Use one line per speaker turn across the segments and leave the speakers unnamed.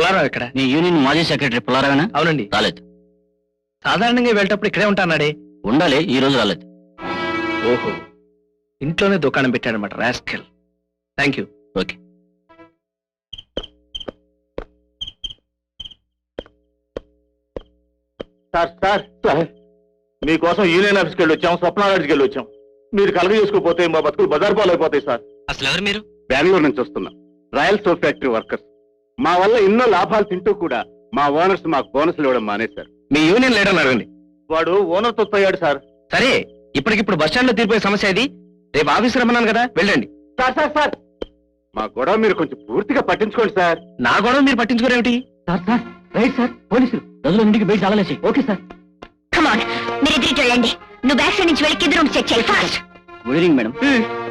పుల్లారావు ఇక్కడ.
నీ యూనియన్ మాజీ సెక్రటరీ పుల్లారావేనా?
అవునండి.
రాలేదు.
సాధారణంగా వెళ్ళేటప్పుడు ఇక్కడే ఉంటాన్నాడే.
ఉండాలి, ఈ రోజు రాలేదు.
ఓహో, ఇంట్లోనే దుకాణం పెట్టాడనమాట rascal. Thank you.
Okay.
Sir sir sir, మీకోసం యూనియన్ ఆఫీస్కి వెళ్ళి వచ్చాం, స్వప్నారెడ్డికి వెళ్ళి వచ్చాం. మీరు కలగ చేసుకోపోతే మా బతుకులు బజార్ పాలు అయిపోతాయి సార్.
అసలు ఎవరు మీరు?
బెంగళూరు నుంచి వస్తున్నాం, రాయల్ సోప్ ఫ్యాక్టరీ వర్కర్స్. మా వల్ల ఎన్నో లాభాలు తింటూ కూడా మా ఓనర్స్ మాకు బోనస్లు ఇవ్వడం మానేశారు.
మీ యూనియన్ లీడర్ అడగండి.
వాడు ఓనర్ తొత్తయ్యాడు సార్.
సరే, ఇప్పటికిప్పుడు బస్ స్టాండ్ లో తీరిపోయే సమస్య ఇది. రేపు ఆఫీస్ రమ్మన్నాను కదా, వెళ్ళండి.
సార్ సార్ సార్, మా గొడవ మీరు కొంచెం పూర్తిగా పట్టించుకోండి సార్.
నా గొడవ మీరు పట్టించుకోరేమిటి?
సార్ సార్, రైట్ సార్, పోలీసులు గదులన్నింటికి బయట చాలలేసి. Okay sir.
కమాన్, మీరు ఎదురు వెళ్ళండి. నువ్వు బ్యాక్ సైడ్ నుంచి వెళ్ళి కింద రూమ్స్ చెక్ చేయి ఫాస్ట్.
Good evening madam.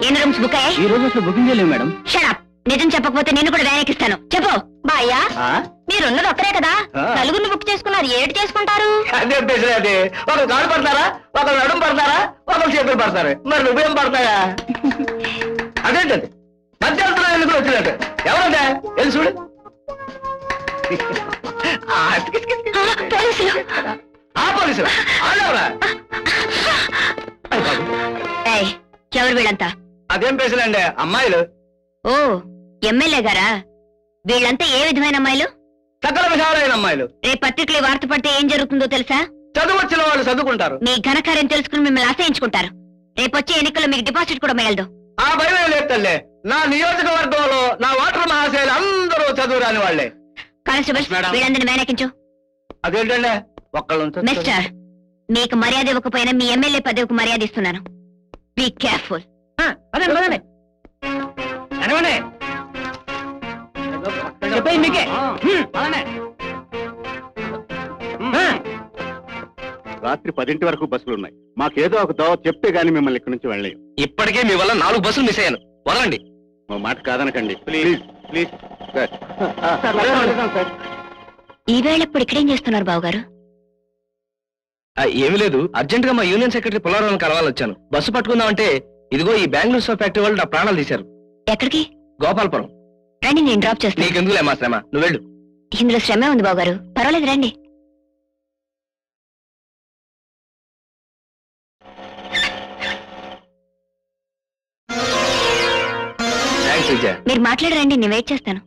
ఎన్ని రూమ్స్ బుక్ అయ్యాయి?
ఈ రోజు అసలు బుకింగ్ చేయలేము మేడం.
షడప్, నిజం చెప్పకపోతే నేను కూడా వ్యాన్ ఎక్కిస్తాను. చెప్పు. బాయ్యా, మీరున్నది ఒక్కరే కదా, నలుగురిని బుక్ చేసుకున్నారు, ఏడు చేసుకుంటారు?
అదే ఉద్దేశం. అదే, ఒకరు కాడు పడతారా, ఒకరు నడుము పడతారా, ఒకరు చేతులు పడతారు. మరి నువ్వేం పడతాయా? అదేంటండి మధ్యాహ్నం ఎందుకు వచ్చినట్టు? ఎవరంటే వెళ్ళి చూడు.
పోలీసులు.
ఆ పోలీసులు ఆడవరా?
ఏయ్, ఎవరు వీళ్ళంతా?
అదేం పేసులండి, అమ్మాయిలు.
ఓ, ఎమ్మెల్యే గారా? వీళ్ళంతా ఏ విధమైన అమ్మాయిలు?
సకల విధాలైన అమ్మాయిలు.
రేపు పత్రికలు వార్త పడితే ఏం జరుగుతుందో తెలుసా?
చదువు వచ్చిన వాళ్ళు చదువుకుంటారు.
మీ ఘనకార్యం తెలుసుకుని మిమ్మల్ని ఆశ్రయించుకుంటారు. రేపొచ్చే ఎన్నికల్లో మీకు డిపాజిట్ కూడా మేలదు.
ఆ భయం లేదు తల్లే. నా నియోజకవర్గంలో నా ఓటర్ మహాశయులు అందరూ చదువు రాని వాళ్లే.
కానిస్టేబుల్స్, వీళ్ళందరినీ మేనకించు.
అదేంటండి ఒక్కళ్ళు?
మిస్టర్, మీకు మర్యాద ఇవ్వకపోయినా మీ ఎమ్మెల్యే పదవికి మర్యాద ఇస్తున్నాను. Be careful.
అదే చెప్పేది మీకే.
రాత్రి 10 వరకు బస్సులు ఉన్నాయి. మాకేదో ఒక దోవ చెప్తే గానీ మిమ్మల్ని ఇక్కడి నుంచి వెళ్ళలేం.
ఇప్పటికే మీ వల్ల 4 బస్సులు మిస్ అయ్యాను. వదలండి.
మా మాట కాదనకండి ప్లీజ్ ప్లీజ్.
ఈ వేళ ఇప్పుడు ఇక్కడేం చేస్తున్నారు బావగారు?
ఏమీ లేదు, అర్జెంట్ గా మా యూనియన్ సెక్రటరీ పుల్లారావుని కలవాలని వచ్చాను. బస్సు పట్టుకుందామంటే ఇదిగో ఈ బెంగళూరు సోప్ ఫ్యాక్టరీ వాళ్ళు నా ప్రాణాలు తీశారు.
ఎక్కడికి?
గోపాలపురం.
రండి, నేను డ్రాప్ చేస్తాను.
నీకెందుకులే మా శ్రమ, నువ్వు వెళ్ళు.
ఇందులో శ్రమే ఉంది బావగారు, పర్వాలేదు రండి.
థ్యాంక్స్ విజయ.
మీరు మాట్లాడరండి, నేను వెయిట్ చేస్తాను.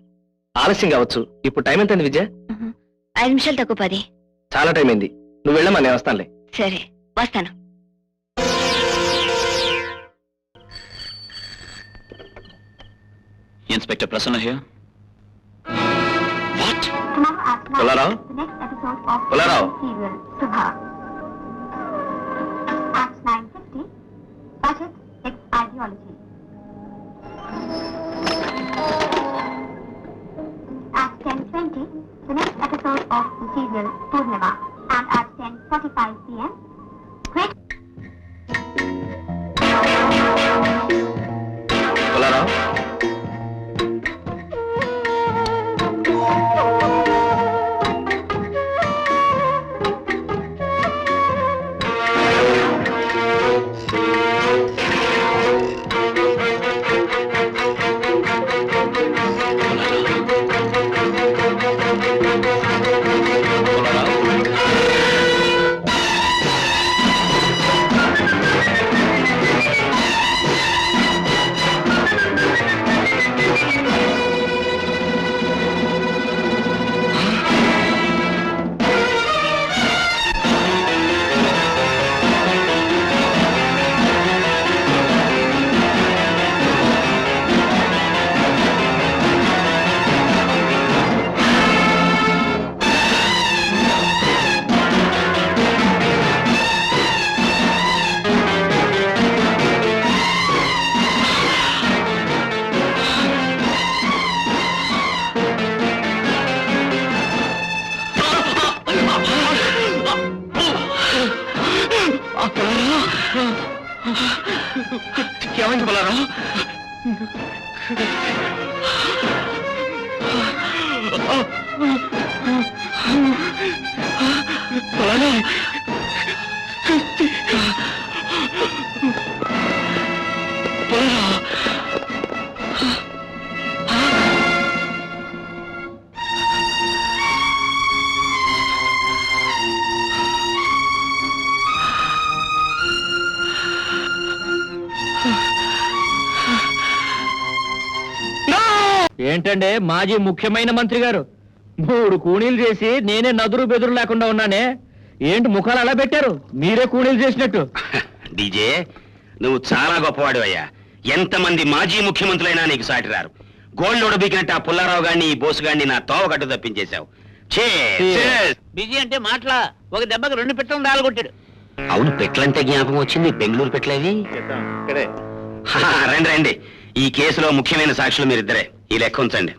ఆలస్యం కావచ్చు. ఇప్పుడు టైం ఎంత విజయ?
5 నిమిషాలు తక్కువ 10.
చాలా టైం అయింది, నువ్వు వెళ్ళమా, నేను వస్తానులే.
సరే, వస్తాను.
Inspector Prasanna here. What?
Pullarao, Pullarao.
At 10:20, the next episode of the serial Purnima, and at 10:45 p.m.
Pullarao, ఏమైంది పుల్లారావు? పుల్లారావు, పుల్లారావు.
ఏంటంటే మాజీ ముఖ్యమైన మంత్రి గారు 3 కూనీలు చేసి నేనే నదురు బెదురు లేకుండా ఉన్నానే. ఏంటి ముఖాలు అలా పెట్టారు? మీరే కూనీలు చేసినట్టు.
డీజే, నువ్వు చాలా గొప్పవాడు అయ్యా. ఎంతమంది మాజీ ముఖ్యమంత్రులైనా నీకు సాటి రారు. గోల్డ్ ఉడబీకినట్టు ఆ పుల్లారావు గారిని ఈ బోసు గారిని నా తోవగట్టు తప్పించేశావు.
బిజీ అంటే మాటలా, ఒక దెబ్బకి 2 పెట్టలను రాలగొట్టాడు.
అవును, పెట్లంటే జ్ఞాపకం వచ్చింది. బెంగళూరు పెట్లేవి.
ఇక్కడే
రండి రండి, ఈ కేసులో ముఖ్యమైన సాక్షులు మీరిద్దరే. ఈ లెక్క ఉంచండి.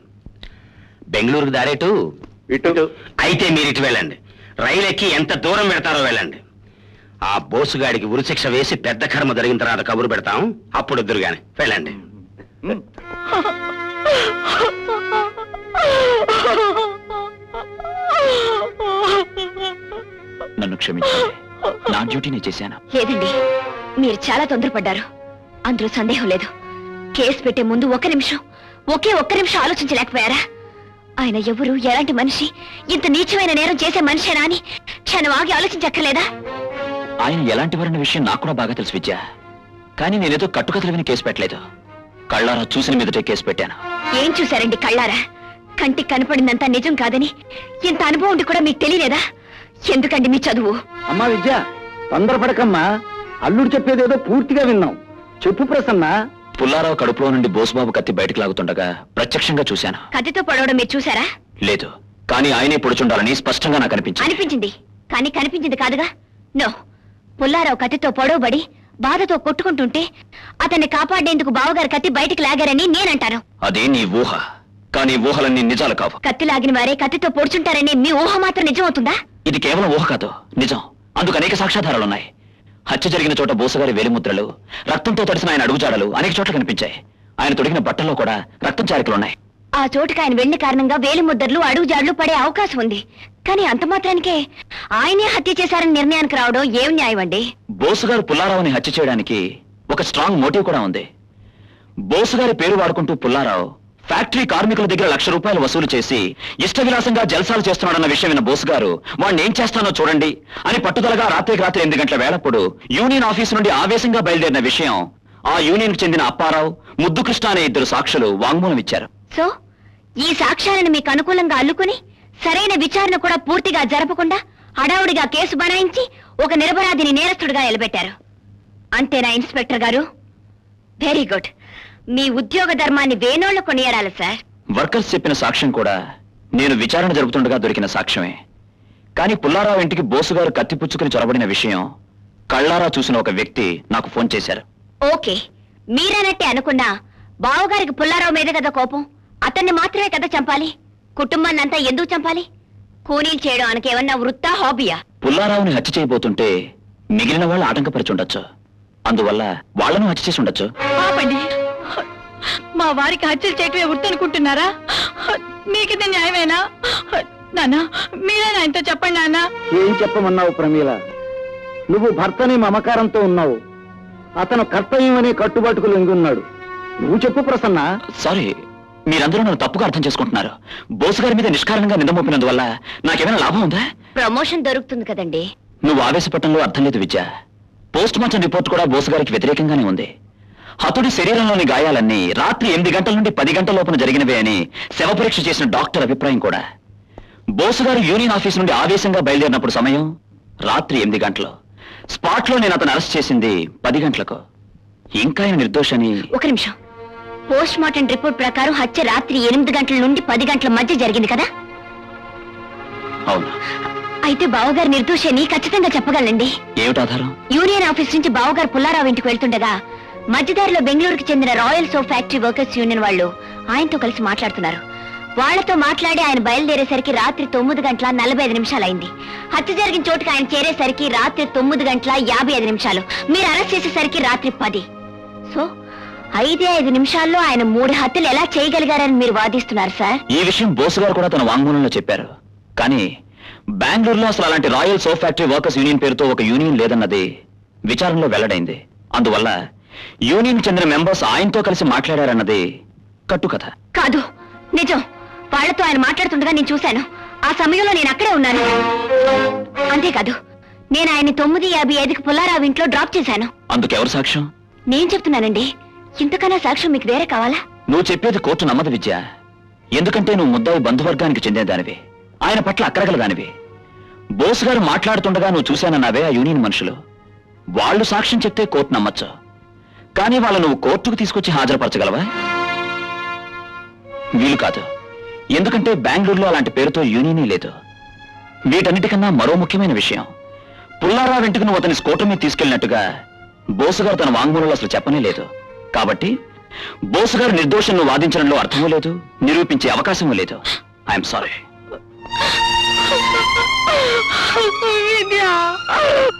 బెంగళూరుకు దారేటు
ఇటు.
అయితే మీరు ఇటు వెళ్ళండి. రైలు ఎక్కి ఎంత దూరం పెడతారో వెళ్ళండి. ఆ బోసుగాడికి ఉరిశిక్ష వేసి పెద్ద కర్మ జరిగిన తర్వాత కబురు పెడతాం. అప్పుడు ఎదురుగానే వెళ్ళండి.
నన్ను క్షమించండి, నా డ్యూటీ నేను చేశాను.
లేదండి, మీరు చాలా తొందరపడ్డారు. అందులో సందేహం లేదు. కేసు పెట్టే ముందు ఒక్క నిమిషం ఆలోచించలేకపోయారా? ఆయన ఎవరు, ఎలాంటి మనిషి, ఇంత నీచమైన నేరం చేసే మనిషేనా అని క్షణం ఆగి ఆలోచించక్కర్లేదా?
ఆయన ఎలాంటి వారన్న విషయం నాకు కూడా బాగా తెలుసు విద్య. కానీ నేనేదో కట్టుకథలు విని కేసు పెట్టలేదు. కళ్ళారా చూసిన మీదటే కేసు పెట్టాను.
ఏం చూశారండి కళ్ళారా? కంటికి కనపడిందంతా నిజం కాదని ఇంత అనుభవం ఉండి కూడా మీకు తెలియలేదా? ఎందుకండి మీ చదువు?
అమ్మా విద్య, తొందరపడకమ్మా. అల్లుడు చెప్పేదేదో పూర్తిగా విన్నాం. చెప్పు ప్రసన్న.
పుల్లారావు కడుపులో నుండి బోసుబాబు కత్తి బయటకు లాగుతుండగా ప్రత్యక్షంగా చూశాను.
కత్తితో పొడవడం మీరు చూసారా?
లేదు, కానీ ఆయనే పొడుచుండాలని స్పష్టంగా నాకు
అనిపించింది. కానీ కనిపించింది కాదుగా. నో, పుల్లారావు కత్తితో పొడవబడి బాధతో కొట్టుకుంటుంటే అతన్ని కాపాడేందుకు బావగారు కత్తి బయటికి లాగారని నేనంటాను.
అదే నీ ఊహ, కానీ ఊహలన్నీ నిజాలు కావు.
కత్తి లాగిన వారే కత్తితో పొడుచుంటారని మీ ఊహ మాత్రం నిజం అవుతుందా?
ఇది కేవలం ఊహ కాదు, నిజం. అందుకు అనేక సాక్ష్యాధారాలున్నాయి. హత్య జరిగిన చోట బోసగారి వేలిముద్రలు, రక్తంతో తడిసిన ఆయన అడుగుజాడలు అనేక చోట్ల కనిపించాయి. ఆయన తొడిగిన బట్టల్లో కూడా రక్తం చారికలున్నాయి.
ఆ చోటుకి ఆయన వెళ్లిన కారణంగా వేలిముద్రలు, అడుగుజాడలు పడే అవకాశం ఉంది. కానీ అంత మాత్రానికే ఆయనే హత్య చేశారని నిర్ణయానికి రావడం ఏం న్యాయం అండి?
బోసుగారు పుల్లారావుని హత్య చేయడానికి ఒక స్ట్రాంగ్ మోటివ్ కూడా ఉంది. బోసుగారి పేరు వాడుకుంటూ పుల్లారావు ఫ్యాక్టరీ కార్మికుల దగ్గర ₹1,00,000 వసూలు చేసి ఇష్టవిలాసంగా జల్సాలు చేస్తున్నాడన్న విషయం విన్న బోసుగారు వాడిని ఏం చేస్తానో చూడండి అని పట్టుదలగా రాత్రికి రాత్రి 8 గంటల వేళప్పుడు యూనియన్ ఆఫీసు నుండి ఆవేశంగా బయలుదేరిన విషయం ఆ యూనియన్ కు చెందిన అప్పారావు, ముద్దుకృష్ణ అనే 2 సాక్షులు వాంగ్మూలం ఇచ్చారు.
సో ఈ సాక్ష్యాలను మీకు అనుకూలంగా అల్లుకుని సరైన విచారణ కూడా పూర్తిగా జరపకుండా హడావుడిగా కేసు బనాయించి ఒక నిరపరాధిని నేరస్తుడిగా నిలబెట్టారు. అంతేనా ఇన్స్పెక్టర్ గారు? Very good. మీ ఉద్యోగ ధర్మాన్ని వేనోళ్లు కొనియాడాలి సార్.
వర్కర్స్ చెప్పిన సాక్ష్యం కూడా నేను విచారణ జరుపుతుండగా దొరికిన సాక్ష్యమే. కానీ పుల్లారావు ఇంటికి బోసుగారు కత్తిపుచ్చుకుని చొరబడిన విషయం కళ్ళారా చూసిన ఒక వ్యక్తి నాకు ఫోన్ చేశారు.
ఓకే, మీరన్నట్టే అనుకున్నా బావగారికి పుల్లారావు మీద కదా కోపం. అతన్ని మాత్రమే కదా చంపాలి. కుటుంబాన్ని అంతా ఎందుకు చంపాలి? కూనీలు చేయడం ఆయనకేమన్నా వృత్తా, హాబీయా?
పుల్లారావుని హత్య చేయబోతుంటే మిగిలిన వాళ్ళు ఆటంకపరిచుండొచ్చు. అందువల్ల వాళ్లను హత్య చేసి ఉండొచ్చు.
ఆపండి. మా వారికి హత్యలు చేయటమే వృత్తి అనుకుంటున్నారా? మీకిది న్యాయమేనా? నాన్న, మీరే ఆయనతో చెప్పండి నాన్న.
ఏం చెప్పమన్నావు ప్రమీల? నువ్వు భర్తని మమకారంతో ఉన్నావు. అతను కర్తవ్యం అనే కట్టుబాటుకు లొంగున్నాడు. నువ్వు చెప్పు ప్రసన్న.
సారీ, మీరందరూ నన్ను తప్పుగా అర్థం చేసుకుంటున్నారు. బోసుగారి మీద నిష్కారణంగా నింద మోపినందువల్ల నాకేమైనా లాభం ఉందా?
ప్రమోషన్ దొరుకుతుంది కదండి.
నువ్వు ఆవేశపట్టంలో అర్థం లేదు విద్య. పోస్ట్ మార్టం రిపోర్ట్ కూడా బోసుగారికి వ్యతిరేకంగానే ఉంది. హతుడి శరీరంలోని గాయాలన్నీ రాత్రి 8 గంటల నుండి 10 గంటల లోపున జరిగినవే అని శవ పరీక్ష చేసిన డాక్టర్ అభిప్రాయం కూడా. బోసుగారు యూనియన్ ఆఫీస్ నుండి ఆవేశంగా బయలుదేరినప్పుడు సమయం రాత్రి 8 గంటలు. స్పాట్ లో నేను అతను అరెస్ట్ చేసింది 10 గంటలకు. ఇంకా ఆయన నిర్దోషని.
ఒక నిమిషం. పోస్ట్ మార్టం రిపోర్ట్ ప్రకారం హత్య రాత్రి 8 గంటల నుండి 10 గంటల మధ్య జరిగింది కదా?
అవును.
అయితే బావగారు నిర్దోషని ఖచ్చితంగా చెప్పగలండి.
ఏమిటి ఆధారం?
యూనియన్ ఆఫీస్ నుంచి బావగారు పుల్లారావు ఇంటికి వెళ్తుండగా మధ్యదారిలో బెంగళూరుకి చెందిన royal soap factory workers union వాళ్ళు ఆయనతో కలిసి మాట్లాడుతున్నారు. వాళ్లతో మాట్లాడి ఆయన బయలుదేరేసరికి రాత్రి 9:45 అయింది. హత్య జరిగిన చోటుకి ఆయన చేరేసరికి రాత్రి 9:55. మీరు అరెస్ట్ చేసేసరికి రాత్రి 10. సో 5 నిమిషాల్లో ఆయన 3 హత్యలు ఎలా చేయగలిగారని మీరు వాదిస్తున్నారు సార్?
ఈ విషయం బోసుగారు కూడా తన వాంగ్మూలంలో చెప్పారు. కానీ బెంగళూరులో అసలు అలాంటి royal soap factory workers union పేరుతో ఒక యూనియన్ లేదన్నది విచారణలో వెల్లడైంది. అందువల్ల యూనియన్ చెందిన మెంబర్స్ ఆయనతో కలిసి మాట్లాడారన్నది కట్టుకథ
కాదు, నిజం. వాళ్లతో ఆయన మాట్లాడుతుండగా నేను చూశాను. ఆ సమయంలో నేను అక్కడే ఉన్నాను. అంతేకాదు, నేను ఆయన్ని 9:55కి పుల్లారావు ఇంట్లో డ్రాప్ చేశాను.
అందుకెవరు సాక్ష్యం?
నేను చెప్తున్నానండి. ఇంతకన్నా సాక్ష్యం మీకు వేరే కావాలా?
నువ్వు చెప్పేది కోర్టు నమ్మదు విద్య. ఎందుకంటే నువ్వు ముద్దాయి బంధువర్గానికి చెందిన దానివి, ఆయన పట్ల అక్కరగల దానివి. బోస్ గారు మాట్లాడుతుండగా నువ్వు చూశానన్నావే ఆ యూనియన్ మనుషులు, వాళ్ళు సాక్ష్యం చెప్తే కోర్టు నమ్మచ్చు, కానీ వాళ్ళు నువ్వు కోర్టుకు తీసుకొచ్చి హాజరుపరచగలవా? వీలు కాదు. ఎందుకంటే బెంగళూరులో అలాంటి పేరుతో యూనియనే లేదు. వీటన్నిటికన్నా మరో ముఖ్యమైన విషయం, పుల్లారావు ఇంటికి నువ్వు అతని స్కూటర్ మీద తీసుకెళ్లినట్టుగా బోసు గారు తన వాంగ్మూలంలో అసలు చెప్పనే లేదు. కాబట్టి బోసు గారు నిర్దోషం నువ్వు వాదించడంలో అర్థమూ లేదు, నిరూపించే అవకాశమూ లేదు. I'm sorry.
విద్య